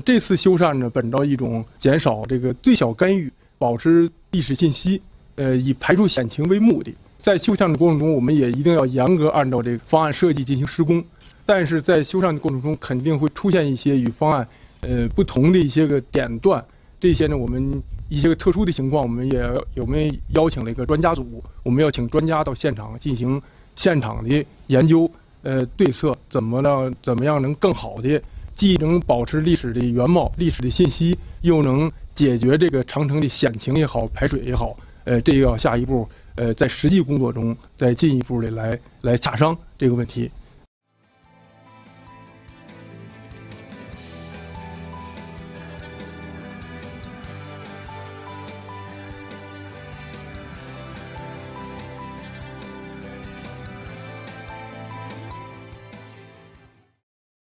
这次修缮呢，本着一种减少这个最小干预、保持历史信息，以排除险情为目的。在修缮的过程中，我们也一定要严格按照这个方案设计进行施工。但是在修缮的过程中，肯定会出现一些与方案不同的一些个点段。这些呢，我们一些个特殊的情况，我们邀请了一个专家组，我们要请专家到现场进行现场的研究，对策怎么样能更好的，既能保持历史的原貌、历史的信息，又能解决这个长城的险情也好、排水也好，这个要下一步在实际工作中再进一步的来洽商这个问题。